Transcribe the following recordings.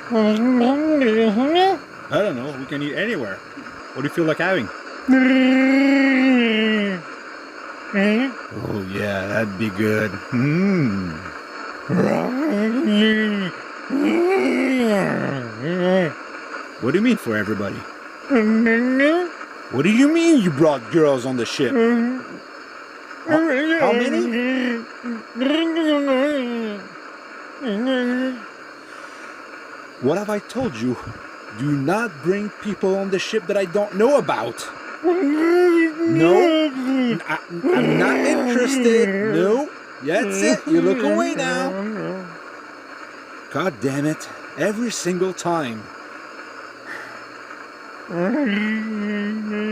I don't know. We can eat anywhere. What do you feel like having? Oh yeah, that'd be good. What do you mean for everybody? What do you mean you brought girls on the ship? How many? What have I told you? Do not bring people on the ship that I don't know about. No, I'm not interested. No, that's it. You look away now. God damn it. Every single time.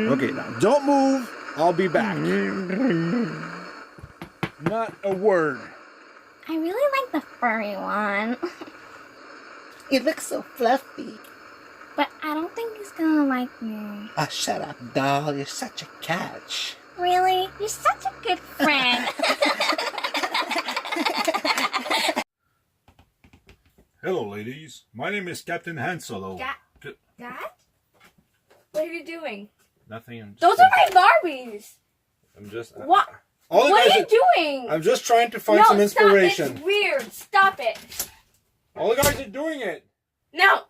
Okay, now don't move. I'll be back. Not a word. I really like the furry one. You look so fluffy. But I don't think he's gonna like me. Oh, shut up, doll. You're such a catch. Really? You're such a good friend. Hello, ladies. My name is Captain Han Solo. Dad? What are you doing? Nothing. Those are my Barbies! I'm just... What? What are you doing? I'm just trying to find some inspiration. Stop. It's weird. Stop it. All the guys are doing it. No.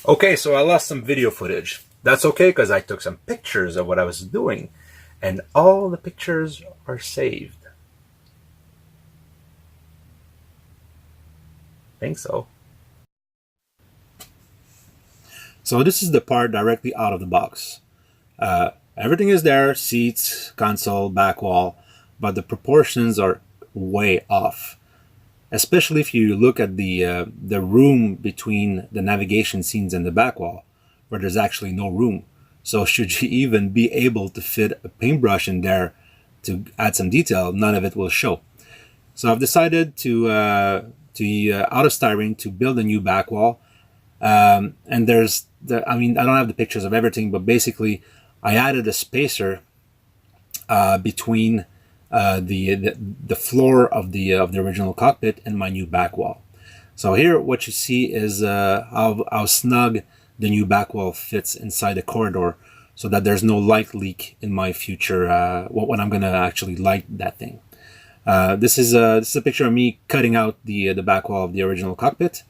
Okay, so I lost some video footage. That's okay, because I took some pictures of what I was doing, and all the pictures are saved. Think so. So this is the part directly out of the box. Everything is there, seats, console, back wall, but the proportions are way off. Especially if you look at the room between the navigation scenes and the back wall, where there's actually no room. So should you even be able to fit a paintbrush in there to add some detail, none of it will show. So I've decided to out of styrene to build a new back wall. And there's I don't have the pictures of everything, but basically I added a spacer between the floor of the original cockpit and my new back wall. So here what you see is how snug the new back wall fits inside the corridor, so that there's no light leak in my future when I'm gonna actually light that thing. This is a picture of me cutting out the back wall of the original cockpit,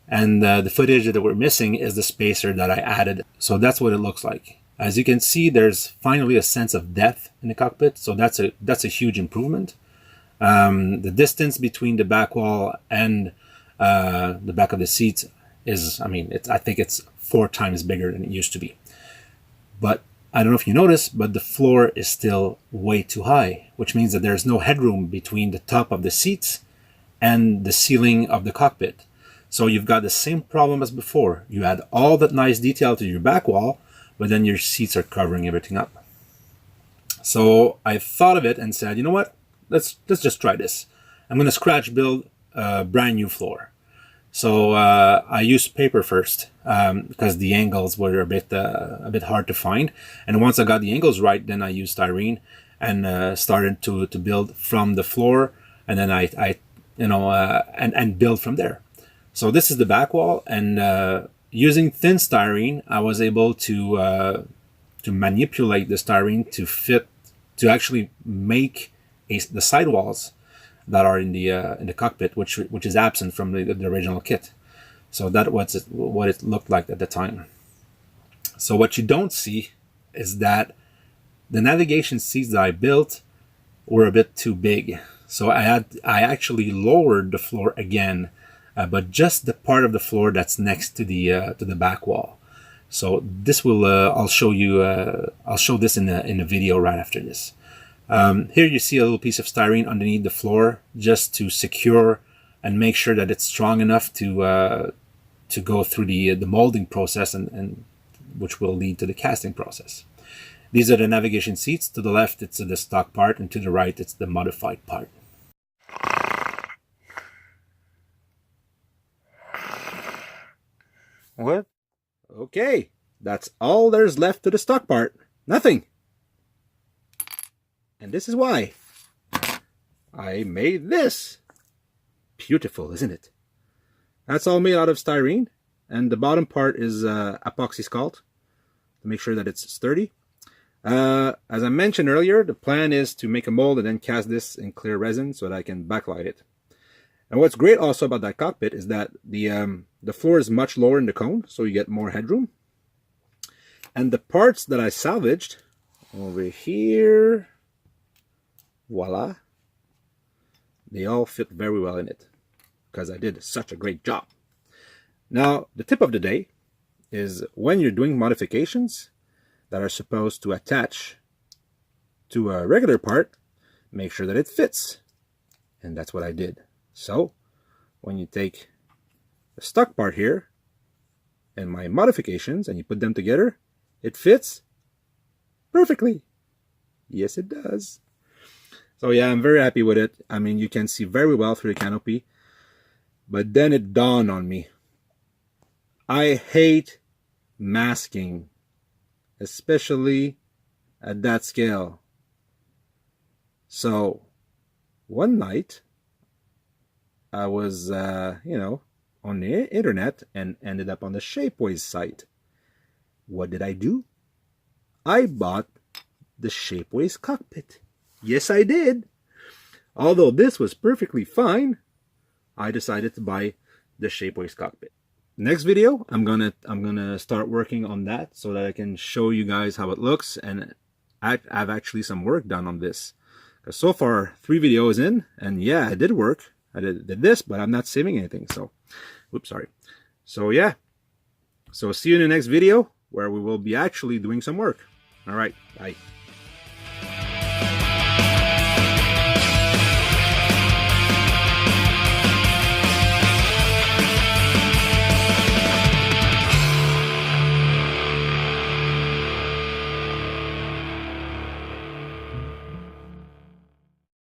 and the footage that we're missing is the spacer that I added. So that's what it looks like. As you can see, there's finally a sense of depth in the cockpit, so that's a huge improvement. The distance between the back wall and the back of the seat is, I think it's 4 times bigger than it used to be. But I don't know if you noticed, but the floor is still way too high, which means that there's no headroom between the top of the seats and the ceiling of the cockpit. So you've got the same problem as before. You add all that nice detail to your back wall, but then your seats are covering everything up. So I thought of it and said, you know what? Let's just try this. I'm going to scratch build a brand new floor. So I used paper first because the angles were a bit hard to find. And once I got the angles right, then I used styrene and started to build from the floor, and then and build from there. So this is the back wall, and using thin styrene, I was able to manipulate the styrene to actually make the sidewalls that are in the cockpit, which is absent from the original kit. So that was what it looked like at the time. So what you don't see is that the navigation seats that I built were a bit too big. So I actually lowered the floor again, but just the part of the floor that's next to the back wall. So this will I'll show you. I'll show this in the video right after this. Here you see a little piece of styrene underneath the floor, just to secure and make sure that it's strong enough to go through the molding process and which will lead to the casting process. These are the navigation seats. To the left, it's the stock part, and to the right, it's the modified part. What? Okay, that's all there's left to the stock part. Nothing. And this is why I made this. Beautiful, isn't it? That's all made out of styrene, and the bottom part is epoxy scald to make sure that it's sturdy. As I mentioned earlier, the plan is to make a mold and then cast this in clear resin so that I can backlight it. And what's great also about that cockpit is that the floor is much lower in the cone, so you get more headroom. And the parts that I salvaged over here, voila, they all fit very well in it because I did such a great job. Now, the tip of the day is when you're doing modifications that are supposed to attach to a regular part, make sure that it fits. And that's what I did. So, when you take the stock part here and my modifications and you put them together, it fits perfectly. Yes, it does. So yeah, I'm very happy with it. I mean, you can see very well through the canopy. But then it dawned on me. I hate masking, especially at that scale. So, one night, I was, on the internet and ended up on the Shapeways site. What did I do? I bought the Shapeways cockpit. Yes, I did. Although this was perfectly fine, I decided to buy the Shapeways cockpit. Next video, I'm gonna start working on that so that I can show you guys how it looks, and I've actually some work done on this. Because so far, 3 videos in, and yeah, it did work. I did this, but I'm not saving anything. So, oops, sorry. So yeah. So see you in the next video where we will be actually doing some work. All right, bye.